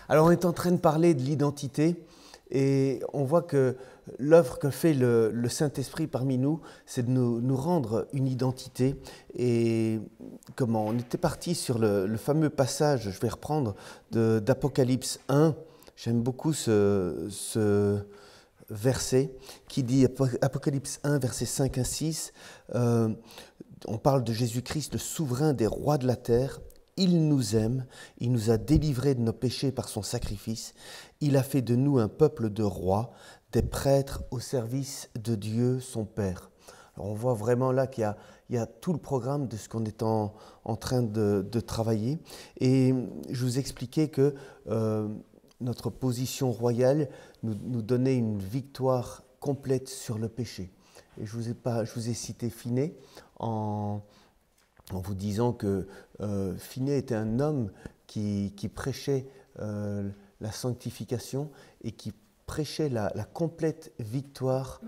Alors on est en train de parler de l'identité et on voit que l'œuvre que fait le Saint-Esprit parmi nous, c'est de nous rendre une identité. Et comment on était parti sur le fameux passage, je vais reprendre, d'Apocalypse 1. J'aime beaucoup ce verset qui dit, Apocalypse 1, versets 5 à 6, on parle de Jésus-Christ, le souverain des rois de la terre. Il nous aime, il nous a délivrés de nos péchés par son sacrifice. Il a fait de nous un peuple de rois, des prêtres au service de Dieu, son Père. Alors on voit vraiment là qu'il y a tout le programme de ce qu'on est en train de travailler. Et je vous expliquais que notre position royale nous donnait une victoire complète sur le péché. Et je vous ai cité Finney en vous disant que Finney était un homme qui prêchait la sanctification et qui prêchait la complète victoire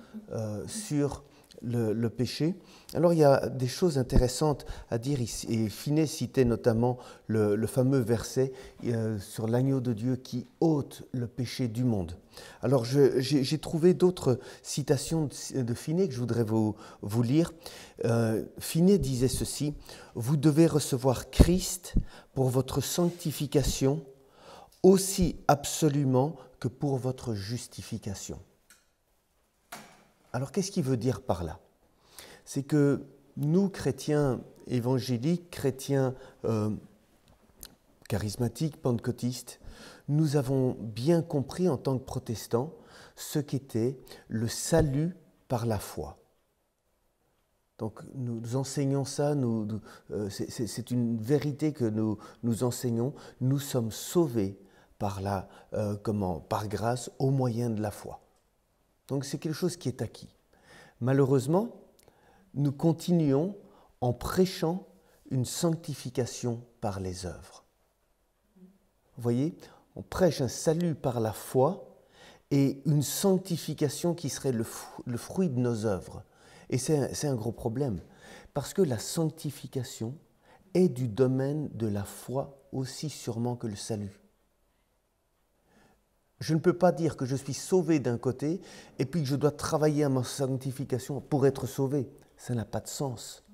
sur le péché. Alors il y a des choses intéressantes à dire ici, et Finney citait notamment le fameux verset sur l'agneau de Dieu qui ôte le péché du monde. Alors j'ai trouvé d'autres citations de Finney que je voudrais vous lire. Finney disait ceci: « Vous devez recevoir Christ pour votre sanctification aussi absolument que pour votre justification. » Alors qu'est-ce qu'il veut dire par là? C'est que nous, chrétiens évangéliques, chrétiens charismatiques, pentecôtistes, nous avons bien compris en tant que protestants ce qu'était le salut par la foi. Donc nous enseignons ça, c'est une vérité que nous enseignons. Nous sommes sauvés par grâce au moyen de la foi. Donc c'est quelque chose qui est acquis. Malheureusement, nous continuons en prêchant une sanctification par les œuvres. Vous voyez, on prêche un salut par la foi et une sanctification qui serait le fruit de nos œuvres. Et c'est un gros problème, parce que la sanctification est du domaine de la foi aussi sûrement que le salut. Je ne peux pas dire que je suis sauvé d'un côté et puis que je dois travailler à ma sanctification pour être sauvé. Ça n'a pas de sens.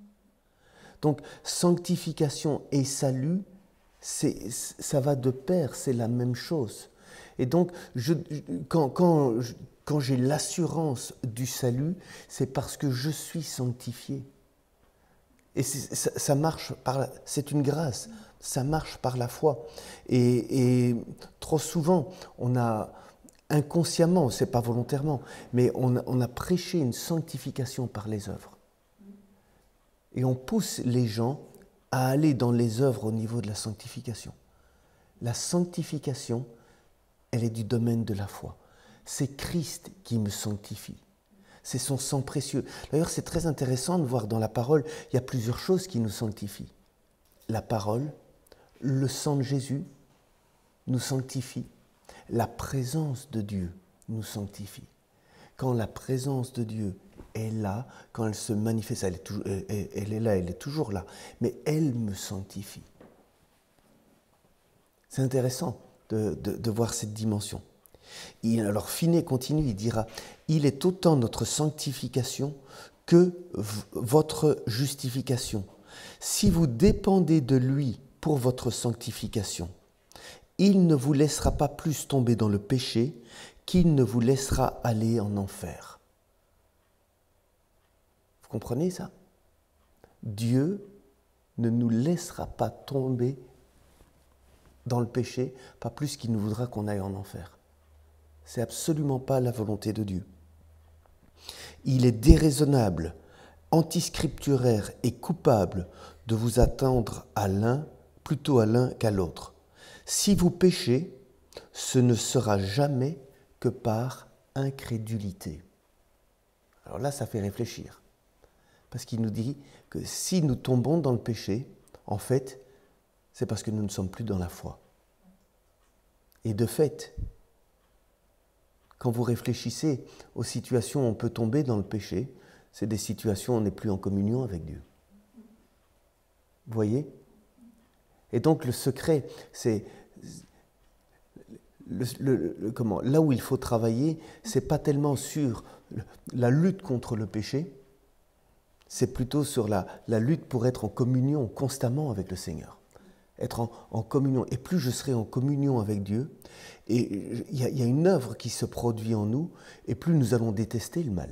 Donc, sanctification et salut, ça va de pair, c'est la même chose. Et donc, quand j'ai l'assurance du salut, c'est parce que je suis sanctifié. Et ça marche c'est une grâce, ça marche par la foi. Et trop souvent, on a inconsciemment, c'est pas volontairement, mais on a prêché une sanctification par les œuvres. Et on pousse les gens à aller dans les œuvres au niveau de la sanctification. La sanctification, elle est du domaine de la foi. C'est Christ qui me sanctifie. C'est son sang précieux. D'ailleurs, c'est très intéressant de voir dans la parole, il y a plusieurs choses qui nous sanctifient. La parole, le sang de Jésus nous sanctifie. La présence de Dieu nous sanctifie. Quand la présence de Dieu est là, quand elle se manifeste, elle est là, elle est toujours là, mais elle me sanctifie. C'est intéressant de voir cette dimension. Alors Finney continue, il dira « Il est autant notre sanctification que votre justification. Si vous dépendez de lui pour votre sanctification, il ne vous laissera pas plus tomber dans le péché qu'il ne vous laissera aller en enfer. » Vous comprenez ça? Dieu ne nous laissera pas tomber dans le péché, pas plus qu'il ne voudra qu'on aille en enfer. C'est absolument pas la volonté de Dieu. Il est déraisonnable, antiscripturaire et coupable de vous attendre à l'un, plutôt à l'un qu'à l'autre. Si vous péchez, ce ne sera jamais que par incrédulité. Alors là, ça fait réfléchir. Parce qu'il nous dit que si nous tombons dans le péché, en fait, c'est parce que nous ne sommes plus dans la foi. Et de fait, quand vous réfléchissez aux situations où on peut tomber dans le péché, c'est des situations où on n'est plus en communion avec Dieu. Vous voyez? Et donc le secret, c'est là où il faut travailler, ce n'est pas tellement sur la lutte contre le péché, c'est plutôt sur la lutte pour être en communion constamment avec le Seigneur. Être en communion. Et plus je serai en communion avec Dieu, et il y a une œuvre qui se produit en nous, et plus nous allons détester le mal.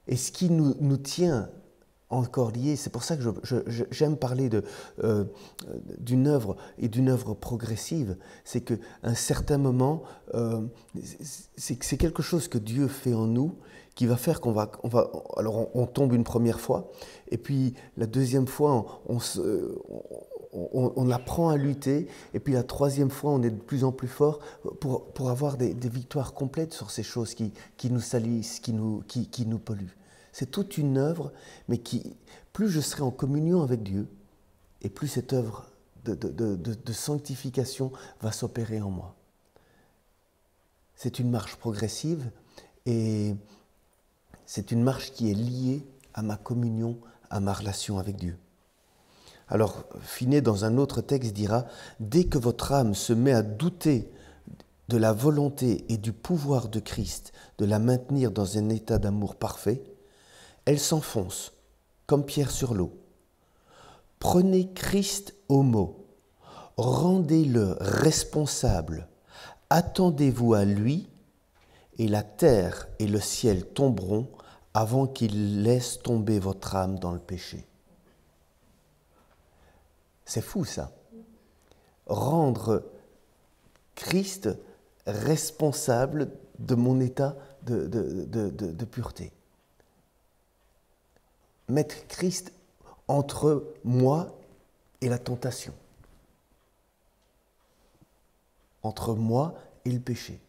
Et ce qui nous tient encore liés, c'est pour ça que j'aime parler d'une œuvre et d'une œuvre progressive, c'est qu'à un certain moment, c'est quelque chose que Dieu fait en nous, qui va faire alors on tombe une première fois, et puis la deuxième fois, on apprend à lutter, et puis la troisième fois, on est de plus en plus fort pour avoir des victoires complètes sur ces choses qui nous salissent, qui nous polluent. C'est toute une œuvre, mais plus je serai en communion avec Dieu, et plus cette œuvre de sanctification va s'opérer en moi. C'est une marche progressive, et c'est une marche qui est liée à ma communion, à ma relation avec Dieu. Alors, Finney, dans un autre texte, dira « Dès que votre âme se met à douter de la volonté et du pouvoir de Christ de la maintenir dans un état d'amour parfait, elle s'enfonce, comme pierre sur l'eau. Prenez Christ au mot, rendez-le responsable, attendez-vous à lui, et la terre et le ciel tomberont avant qu'il laisse tomber votre âme dans le péché. » C'est fou ça. Rendre Christ responsable de mon état de pureté. Mettre Christ entre moi et la tentation. Entre moi et le péché.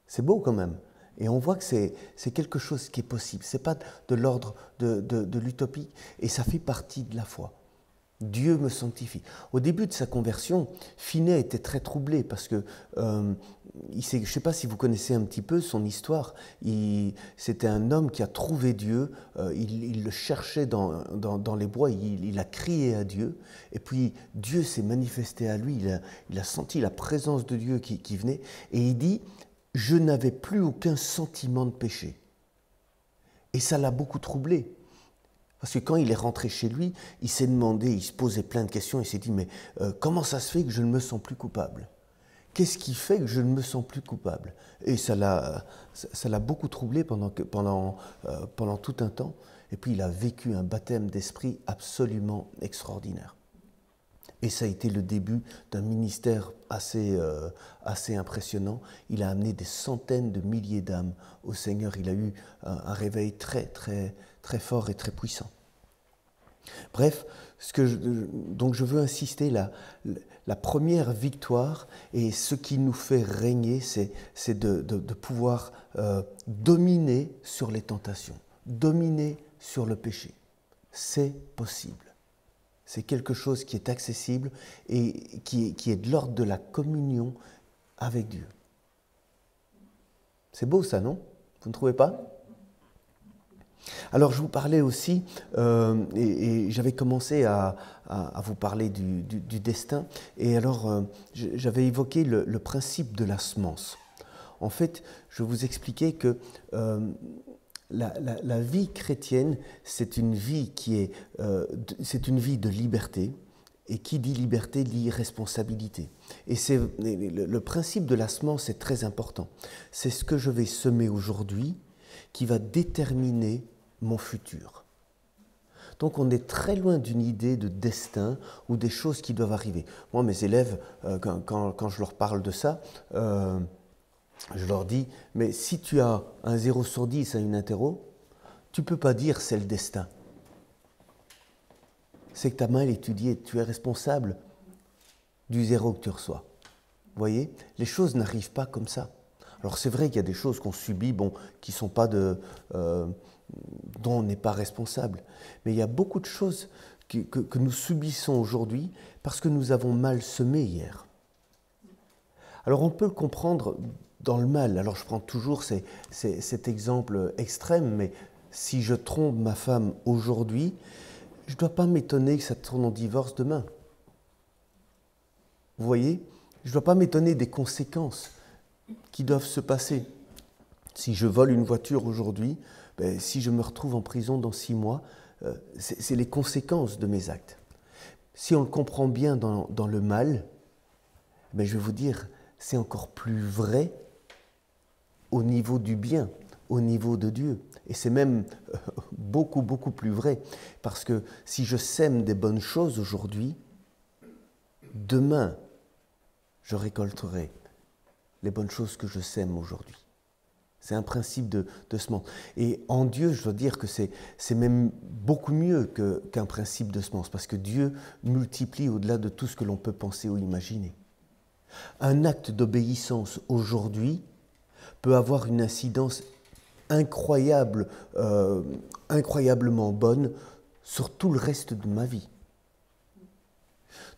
C'est beau quand même. Et on voit que c'est quelque chose qui est possible. Ce n'est pas de l'ordre de l'utopie, et ça fait partie de la foi. Dieu me sanctifie. Au début de sa conversion, Finney était très troublé parce que, je ne sais pas si vous connaissez un petit peu son histoire, c'était un homme qui a trouvé Dieu, il le cherchait dans les bois, il a crié à Dieu, et puis Dieu s'est manifesté à lui, il a senti la présence de Dieu qui venait, et il dit « Je n'avais plus aucun sentiment de péché ». Et ça l'a beaucoup troublé. Parce que quand il est rentré chez lui, il s'est demandé, il se posait plein de questions, il s'est dit, mais comment ça se fait que je ne me sens plus coupable? Qu'est-ce qui fait que je ne me sens plus coupable? Et ça l'a beaucoup troublé pendant tout un temps. Et puis il a vécu un baptême d'esprit absolument extraordinaire. Et ça a été le début d'un ministère assez impressionnant. Il a amené des centaines de milliers d'âmes au Seigneur. Il a eu un réveil très, très, très fort et très puissant. Bref, donc je veux insister, la première victoire et ce qui nous fait régner, c'est de pouvoir dominer sur les tentations, dominer sur le péché. C'est possible. C'est quelque chose qui est accessible et qui est de l'ordre de la communion avec Dieu. C'est beau ça, non? Vous ne trouvez pas? Alors je vous parlais aussi, et j'avais commencé à vous parler du destin, et alors j'avais évoqué le principe de la semence. En fait, je vous expliquais que la vie chrétienne, c'est une vie c'est une vie de liberté, et qui dit liberté dit responsabilité. Et le principe de la semence est très important. C'est ce que je vais semer aujourd'hui qui va déterminer mon futur. Donc on est très loin d'une idée de destin ou des choses qui doivent arriver. Moi, mes élèves, quand je leur parle de ça, je leur dis, mais si tu as un 0 sur 10 à une interro, tu ne peux pas dire c'est le destin. C'est que tu as mal étudié, tu es responsable du 0 que tu reçois. Vous voyez, les choses n'arrivent pas comme ça. Alors c'est vrai qu'il y a des choses qu'on subit, qui ne sont pas dont on n'est pas responsable. Mais il y a beaucoup de choses que nous subissons aujourd'hui parce que nous avons mal semé hier. Alors on peut le comprendre dans le mal. Alors je prends toujours cet exemple extrême, mais si je trompe ma femme aujourd'hui, je ne dois pas m'étonner que ça tourne en divorce demain. Vous voyez, je ne dois pas m'étonner des conséquences qui doivent se passer. Si je vole une voiture aujourd'hui, ben, si je me retrouve en prison dans 6 mois, c'est les conséquences de mes actes. Si on le comprend bien dans le mal, ben, je vais vous dire, c'est encore plus vrai au niveau du bien, au niveau de Dieu. Et c'est même beaucoup, beaucoup plus vrai. Parce que si je sème des bonnes choses aujourd'hui, demain, je récolterai les bonnes choses que je sème aujourd'hui. C'est un principe de semence. Et en Dieu, je dois dire que c'est même beaucoup mieux qu'un principe de semence, parce que Dieu multiplie au-delà de tout ce que l'on peut penser ou imaginer. Un acte d'obéissance aujourd'hui peut avoir une incidence incroyable, incroyablement bonne sur tout le reste de ma vie.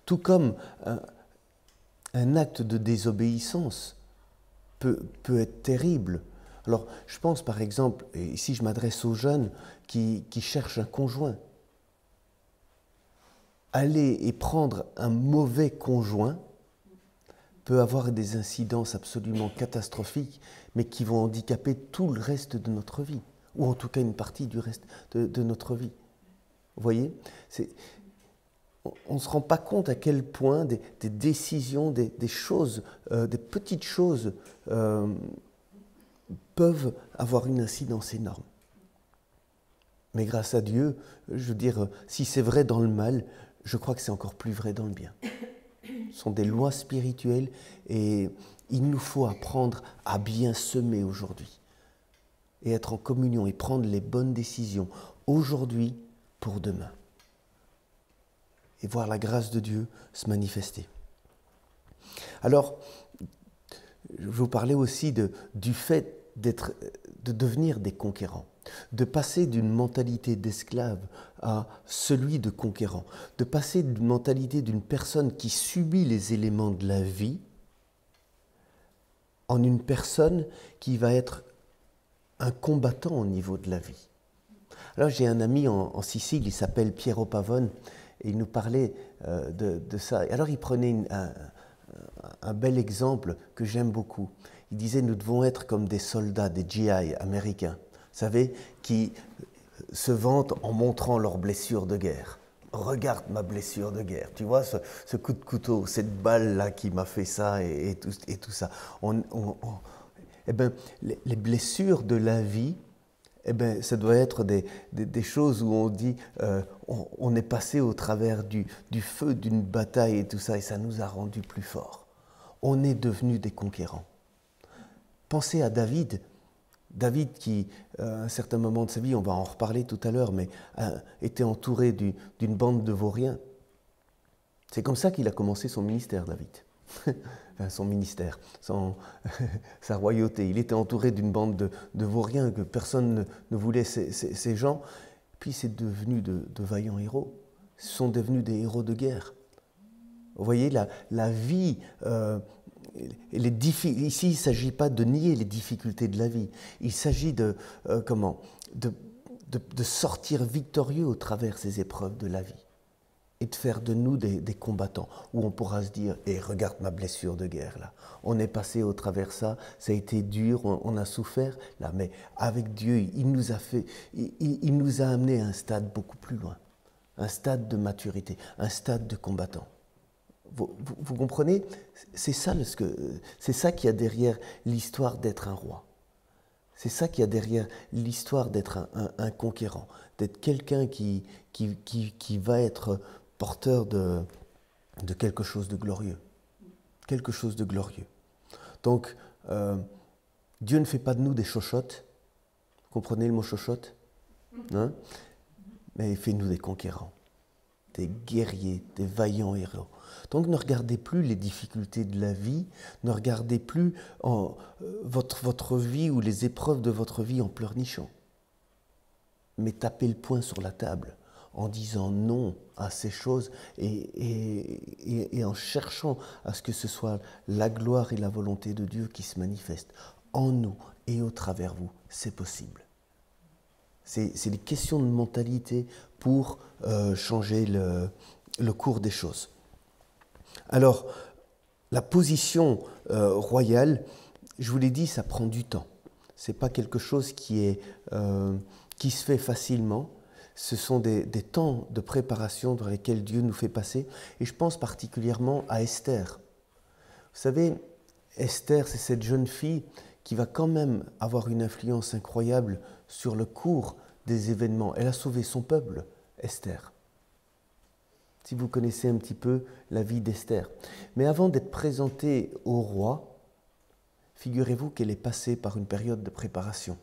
Tout comme un acte de désobéissance peut être terrible. Alors, je pense par exemple, et ici je m'adresse aux jeunes qui cherchent un conjoint. Aller et prendre un mauvais conjoint peut avoir des incidences absolument catastrophiques, mais qui vont handicaper tout le reste de notre vie, ou en tout cas une partie du reste de notre vie. Vous voyez ? On ne se rend pas compte à quel point des décisions, des choses, des petites choses peuvent avoir une incidence énorme. Mais grâce à Dieu, je veux dire, si c'est vrai dans le mal, je crois que c'est encore plus vrai dans le bien. Ce sont des lois spirituelles et il nous faut apprendre à bien semer aujourd'hui et être en communion et prendre les bonnes décisions aujourd'hui pour demain. Et voir la grâce de Dieu se manifester. Alors, je vous parlais aussi du fait de devenir des conquérants, de passer d'une mentalité d'esclave à celui de conquérant, de passer d'une mentalité d'une personne qui subit les éléments de la vie en une personne qui va être un combattant au niveau de la vie. Alors j'ai un ami en Sicile, il s'appelle Piero Pavone, et il nous parlait de ça. Et alors il prenait un bel exemple que j'aime beaucoup. Il disait, nous devons être comme des soldats, des GI américains, vous savez, qui se vantent en montrant leurs blessures de guerre. Regarde ma blessure de guerre, tu vois, ce coup de couteau, cette balle-là qui m'a fait ça et tout ça. Eh bien, les blessures de la vie, eh bien, ça doit être des choses où on dit on est passé au travers du feu d'une bataille et tout ça, et ça nous a rendus plus forts. On est devenus des conquérants. Pensez à David. David qui, à un certain moment de sa vie, on va en reparler tout à l'heure, mais était entouré d'une bande de vauriens. C'est comme ça qu'il a commencé son ministère, David. Enfin, son ministère, sa royauté. Il était entouré d'une bande de vauriens, que personne ne voulait ces gens. Puis c'est devenu de vaillants héros. Ce sont devenus des héros de guerre. Vous voyez, la vie... ici, il ne s'agit pas de nier les difficultés de la vie. Il s'agit de sortir victorieux au travers ces épreuves de la vie et de faire de nous des combattants, où on pourra se dire « Eh, regarde ma blessure de guerre, là. On est passé au travers ça a été dur, on a souffert, là. Mais avec Dieu, il nous a amené à un stade beaucoup plus loin, un stade de maturité, un stade de combattant. » Vous comprenez? C'est ça qu'il y a derrière l'histoire d'être un roi. C'est ça qu'il y a derrière l'histoire d'être un conquérant, d'être quelqu'un qui va être porteur de quelque chose de glorieux. Quelque chose de glorieux. Donc, Dieu ne fait pas de nous des chochottes. Vous comprenez le mot chochotte? Hein? Mais il fait de nous des conquérants, des guerriers, des vaillants héros. Donc ne regardez plus les difficultés de la vie, ne regardez plus votre vie ou les épreuves de votre vie en pleurnichant. Mais tapez le poing sur la table en disant non à ces choses et en cherchant à ce que ce soit la gloire et la volonté de Dieu qui se manifestent en nous et au travers vous. C'est possible. C'est des questions de mentalité pour changer le cours des choses. Alors, la position royale, je vous l'ai dit, ça prend du temps. Ce n'est pas quelque chose qui se fait facilement. Ce sont des temps de préparation dans lesquels Dieu nous fait passer. Et je pense particulièrement à Esther. Vous savez, Esther, c'est cette jeune fille qui va quand même avoir une influence incroyable sur le cours des événements. Elle a sauvé son peuple, Esther. Si vous connaissez un petit peu la vie d'Esther. Mais avant d'être présentée au roi, figurez-vous qu'elle est passée par une période de préparation.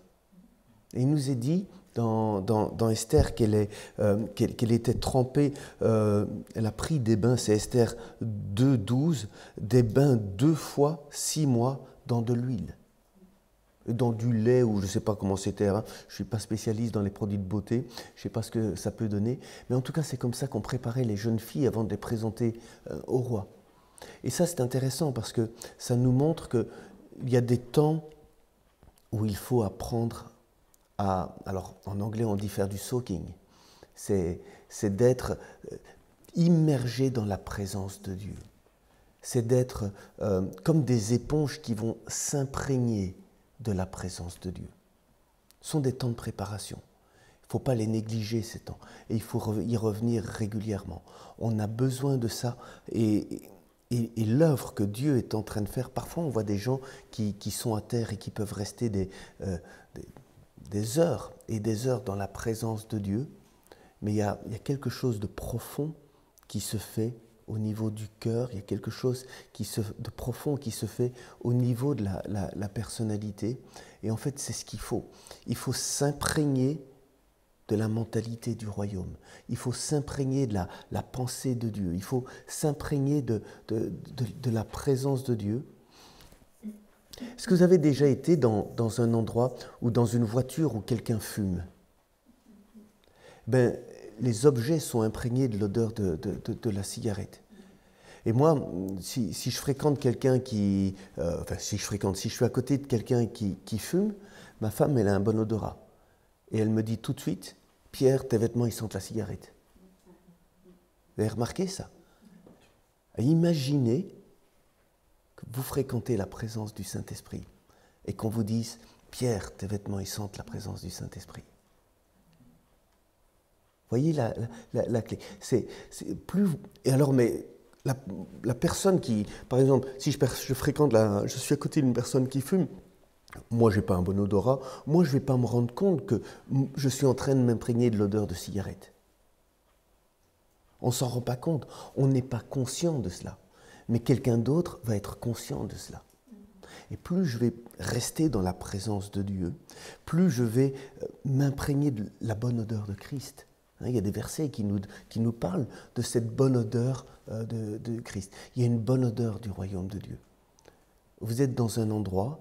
Et il nous est dit dans Esther qu'elle était trempée, elle a pris des bains, c'est Esther 2,12, des bains 2 fois 6 mois dans de l'huile. Dans du lait, ou je ne sais pas comment c'était, hein. Je ne suis pas spécialiste dans les produits de beauté, je ne sais pas ce que ça peut donner, mais en tout cas c'est comme ça qu'on préparait les jeunes filles avant de les présenter au roi. Et ça c'est intéressant parce que ça nous montre qu'il y a des temps où il faut apprendre alors en anglais on dit faire du soaking, c'est d'être immergé dans la présence de Dieu, c'est d'être comme des éponges qui vont s'imprégner de la présence de Dieu. Ce sont des temps de préparation. Il ne faut pas les négliger, ces temps. Et il faut y revenir régulièrement. On a besoin de ça. Et l'œuvre que Dieu est en train de faire, parfois on voit des gens qui sont à terre et qui peuvent rester des heures et des heures dans la présence de Dieu. Mais il y a quelque chose de profond qui se fait au niveau du cœur, il y a quelque chose de profond qui se fait au niveau de la personnalité. Et en fait, c'est ce qu'il faut. Il faut s'imprégner de la mentalité du royaume. Il faut s'imprégner de la pensée de Dieu. Il faut s'imprégner de la présence de Dieu. Est-ce que vous avez déjà été dans un endroit ou dans une voiture où quelqu'un fume? Les objets sont imprégnés de l'odeur de la cigarette. Et moi, si je fréquente quelqu'un si je suis à côté de quelqu'un qui fume, ma femme, elle a un bon odorat. Et elle me dit tout de suite, Pierre, tes vêtements, ils sentent la cigarette. Vous avez remarqué ça? Imaginez que vous fréquentez la présence du Saint-Esprit et qu'on vous dise, Pierre, tes vêtements, ils sentent la présence du Saint-Esprit. Voyez la clé. C'est plus. Et alors, mais la personne qui, par exemple, si je suis à côté d'une personne qui fume, moi, je n'ai pas un bon odorat, moi, je ne vais pas me rendre compte que je suis en train de m'imprégner de l'odeur de cigarette. On ne s'en rend pas compte, on n'est pas conscient de cela. Mais quelqu'un d'autre va être conscient de cela. Et plus je vais rester dans la présence de Dieu, plus je vais m'imprégner de la bonne odeur de Christ. Il y a des versets qui nous parlent de cette bonne odeur de Christ. Il y a une bonne odeur du royaume de Dieu. Vous êtes dans un endroit,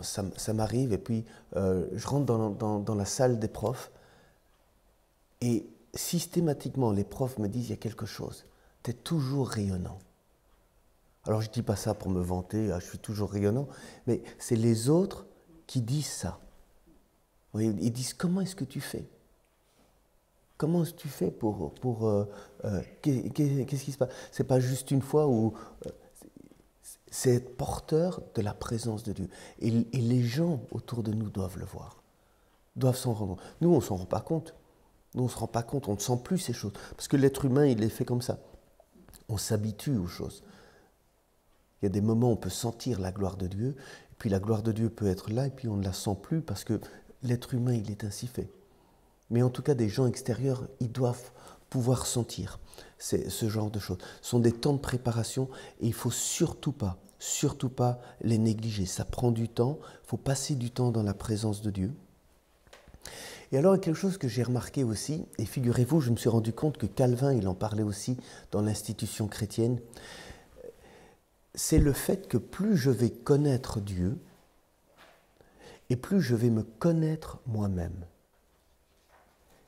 ça m'arrive, et puis je rentre dans la salle des profs, et systématiquement les profs me disent, il y a quelque chose, tu es toujours rayonnant. Alors je ne dis pas ça pour me vanter, je suis toujours rayonnant, mais c'est les autres qui disent ça. Ils disent, comment est-ce que tu fais ? Comment tu fais qu'est-ce qui se passe? C'est pas juste une fois où c'est être porteur de la présence de Dieu. Et les gens autour de nous doivent le voir, doivent s'en rendre compte. Nous, on ne s'en rend pas compte. Nous, on ne se rend pas compte, on ne sent plus ces choses. Parce que l'être humain, il est fait comme ça. On s'habitue aux choses. Il y a des moments où on peut sentir la gloire de Dieu, et puis la gloire de Dieu peut être là, et puis on ne la sent plus parce que l'être humain, il est ainsi fait. Mais en tout cas, des gens extérieurs, ils doivent pouvoir sentir ce genre de choses. Ce sont des temps de préparation et il ne faut surtout pas les négliger. Ça prend du temps, il faut passer du temps dans la présence de Dieu. Et alors, il y a quelque chose que j'ai remarqué aussi, et figurez-vous, je me suis rendu compte que Calvin, il en parlait aussi dans l'institution chrétienne, c'est le fait que plus je vais connaître Dieu, et plus je vais me connaître moi-même.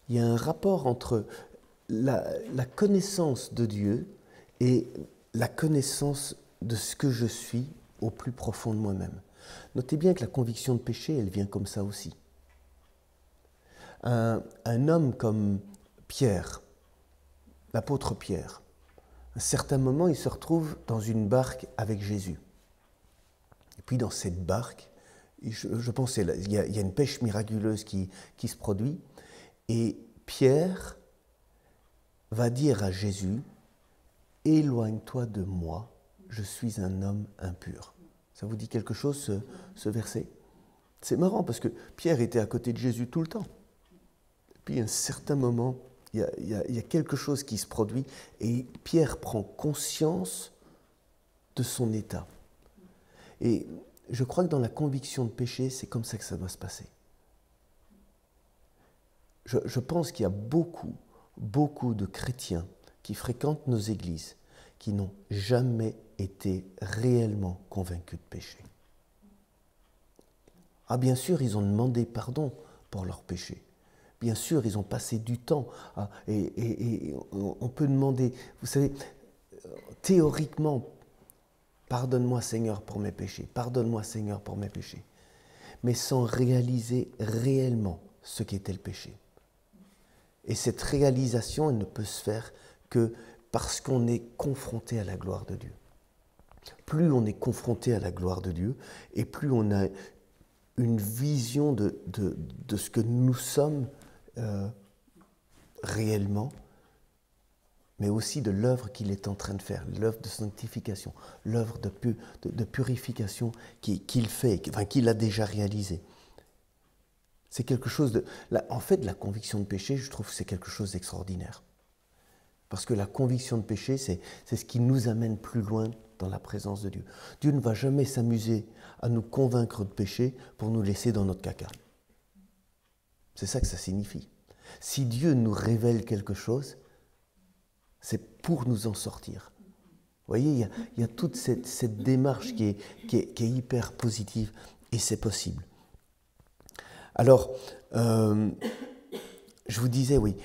Il y a un rapport entre la connaissance de Dieu et la connaissance de ce que je suis au plus profond de moi-même. Notez bien que la conviction de péché, elle vient comme ça aussi. Un homme comme Pierre, l'apôtre Pierre, À un certain moment, il se retrouve dans une barque avec Jésus. Et puis dans cette barque, je pense qu'il y a une pêche miraculeuse qui se produit. Et Pierre va dire à Jésus, « Éloigne-toi de moi, je suis un homme impur. » Ça vous dit quelque chose, ce verset? C'est marrant parce que Pierre était à côté de Jésus tout le temps. Et puis à un certain moment, il y a quelque chose qui se produit et Pierre prend conscience de son état. Et je crois que dans la conviction de péché, c'est comme ça que ça doit se passer. Je pense qu'il y a beaucoup de chrétiens qui fréquentent nos églises qui n'ont jamais été réellement convaincus de péché. Ah, bien sûr, ils ont demandé pardon pour leurs péchés. Bien sûr, ils ont passé du temps. Et on peut demander, vous savez, théoriquement, pardonne-moi Seigneur pour mes péchés, pardonne-moi Seigneur pour mes péchés, mais sans réaliser réellement ce qu'était le péché. Et cette réalisation, elle ne peut se faire que parce qu'on est confronté à la gloire de Dieu. Plus on est confronté à la gloire de Dieu, et plus on a une vision de ce que nous sommes réellement, mais aussi de l'œuvre qu'il est en train de faire, l'œuvre de sanctification, l'œuvre de purification qu'il fait, enfin, qu'il a déjà réalisée. C'est quelque chose de... En fait, la conviction de péché, je trouve que c'est quelque chose d'extraordinaire. Parce que la conviction de péché, c'est ce qui nous amène plus loin dans la présence de Dieu. Dieu ne va jamais s'amuser à nous convaincre de péché pour nous laisser dans notre caca. C'est ça que ça signifie. Si Dieu nous révèle quelque chose, c'est pour nous en sortir. Vous voyez, il y a toute cette démarche qui est hyper positive et c'est possible. Alors, je vous disais, oui,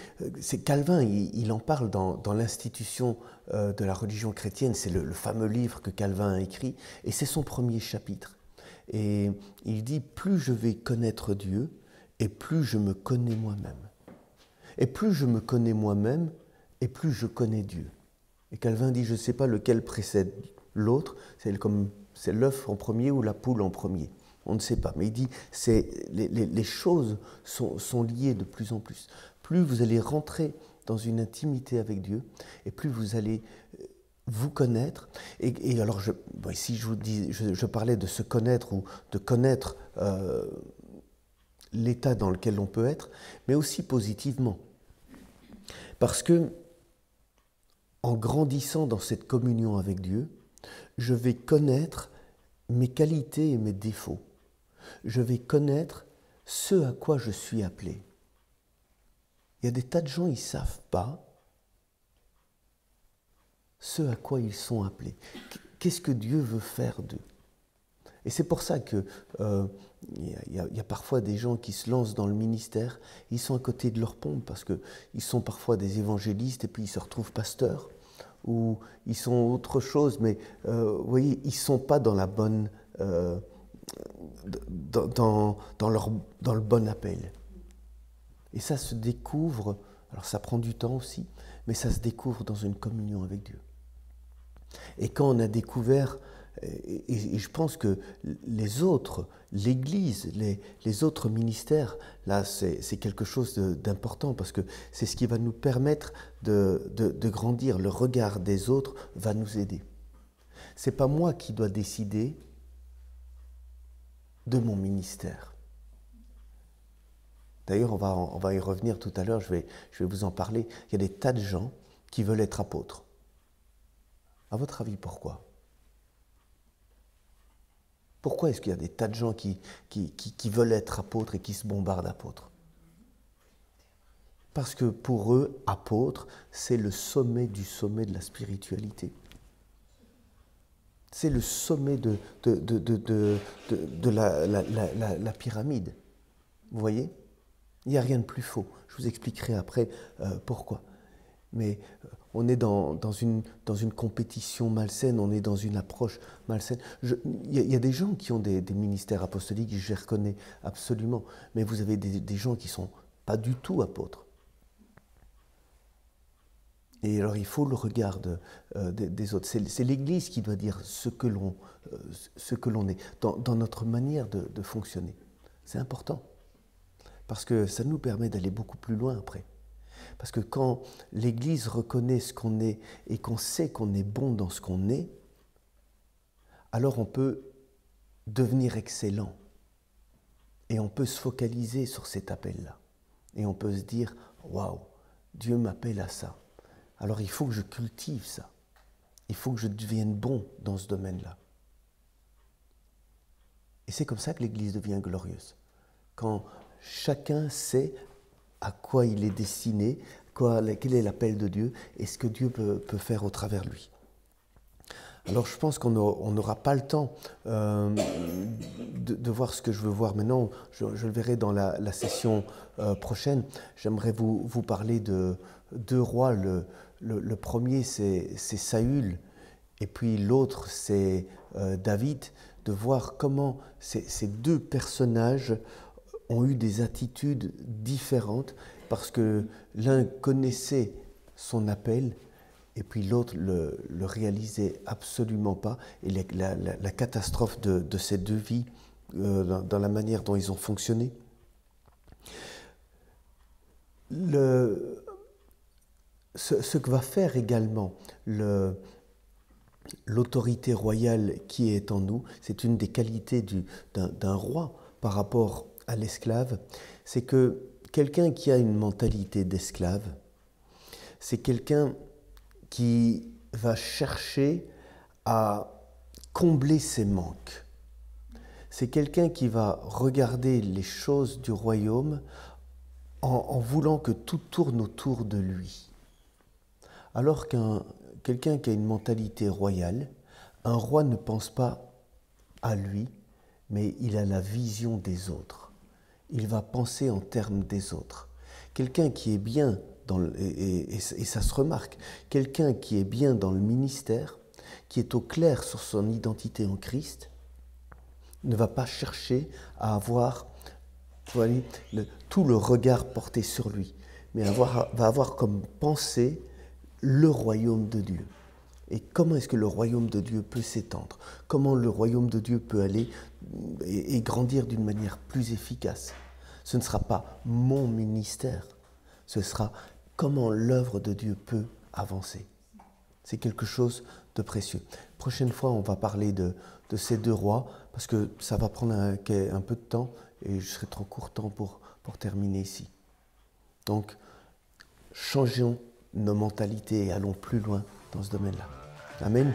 c'est Calvin, il en parle dans l'institution de la religion chrétienne, c'est le fameux livre que Calvin a écrit, et c'est son premier chapitre. Et il dit, plus je vais connaître Dieu, et plus je me connais moi-même. Et plus je me connais moi-même, et plus je connais Dieu. Et Calvin dit, je ne sais pas lequel précède l'autre, c'est l'œuf en premier ou la poule en premier. On ne sait pas, mais il dit les choses sont liées de plus en plus. Plus vous allez rentrer dans une intimité avec Dieu, et plus vous allez vous connaître. Et alors, ici je parlais de se connaître ou de connaître l'état dans lequel on peut être, mais aussi positivement. Parce que en grandissant dans cette communion avec Dieu, je vais connaître mes qualités et mes défauts. Je vais connaître ce à quoi je suis appelé. Il y a des tas de gens, ils ne savent pas ce à quoi ils sont appelés. Qu'est-ce que Dieu veut faire d'eux? Et c'est pour ça qu'il y a parfois des gens qui se lancent dans le ministère, ils sont à côté de leur pompe parce qu'ils sont parfois des évangélistes et puis ils se retrouvent pasteurs ou ils sont autre chose, mais vous voyez, ils ne sont pas dans la bonne... dans le bon appel. Et ça se découvre, alors ça prend du temps aussi, mais ça se découvre dans une communion avec Dieu. Et quand on a découvert, et je pense que les autres, l'Église, les autres ministères, là c'est quelque chose d'important parce que c'est ce qui va nous permettre de grandir. Le regard des autres va nous aider. C'est pas moi qui dois décider de mon ministère. D'ailleurs, on va y revenir tout à l'heure, je vais vous en parler. Il y a des tas de gens qui veulent être apôtres. À votre avis, pourquoi? Pourquoi est-ce qu'il y a des tas de gens qui veulent être apôtres et qui se bombardent d'apôtres? Parce que pour eux, apôtre, c'est le sommet du sommet de la spiritualité. C'est le sommet de la pyramide. Vous voyez? Il n'y a rien de plus faux. Je vous expliquerai après pourquoi. Mais on est dans une compétition malsaine, on est dans une approche malsaine. Il y a des gens qui ont des ministères apostoliques, je les reconnais absolument. Mais vous avez des gens qui ne sont pas du tout apôtres. Et alors il faut le regard des autres. C'est l'Église qui doit dire ce que l'on est dans notre manière de fonctionner. C'est important parce que ça nous permet d'aller beaucoup plus loin après. Parce que quand l'Église reconnaît ce qu'on est et qu'on sait qu'on est bon dans ce qu'on est, alors on peut devenir excellent et on peut se focaliser sur cet appel-là. Et on peut se dire « Waouh, Dieu m'appelle à ça. Alors il faut que je cultive ça. Il faut que je devienne bon dans ce domaine-là. » Et c'est comme ça que l'Église devient glorieuse. Quand chacun sait à quoi il est destiné, quel est l'appel de Dieu et ce que Dieu peut faire au travers de lui. Alors je pense qu'on n'aura pas le temps de voir ce que je veux voir maintenant. Je le verrai dans la session prochaine. J'aimerais vous parler de deux rois. Le premier, c'est Saül, et puis l'autre, c'est David. De voir comment ces deux personnages ont eu des attitudes différentes parce que l'un connaissait son appel et puis l'autre le réalisait absolument pas. Et la catastrophe de ces deux vies dans la manière dont ils ont fonctionné. Ce que va faire également l'autorité royale qui est en nous, c'est une des qualités d'un roi par rapport à l'esclave, c'est que quelqu'un qui a une mentalité d'esclave, c'est quelqu'un qui va chercher à combler ses manques. C'est quelqu'un qui va regarder les choses du royaume en voulant que tout tourne autour de lui. Alors quelqu'un qui a une mentalité royale, un roi ne pense pas à lui, mais il a la vision des autres. Il va penser en termes des autres. Quelqu'un qui est bien, et ça se remarque, quelqu'un qui est bien dans le ministère, qui est au clair sur son identité en Christ, ne va pas chercher à avoir tout le regard porté sur lui, mais va avoir comme pensée le royaume de Dieu. Et comment est-ce que le royaume de Dieu peut s'étendre? Comment le royaume de Dieu peut aller et grandir d'une manière plus efficace? Ce ne sera pas mon ministère, ce sera comment l'œuvre de Dieu peut avancer. C'est quelque chose de précieux. Prochaine fois, on va parler de ces deux rois, parce que ça va prendre un peu de temps, et je serai trop court temps pour terminer ici. Donc, changeons nos mentalités et allons plus loin dans ce domaine-là. Amen.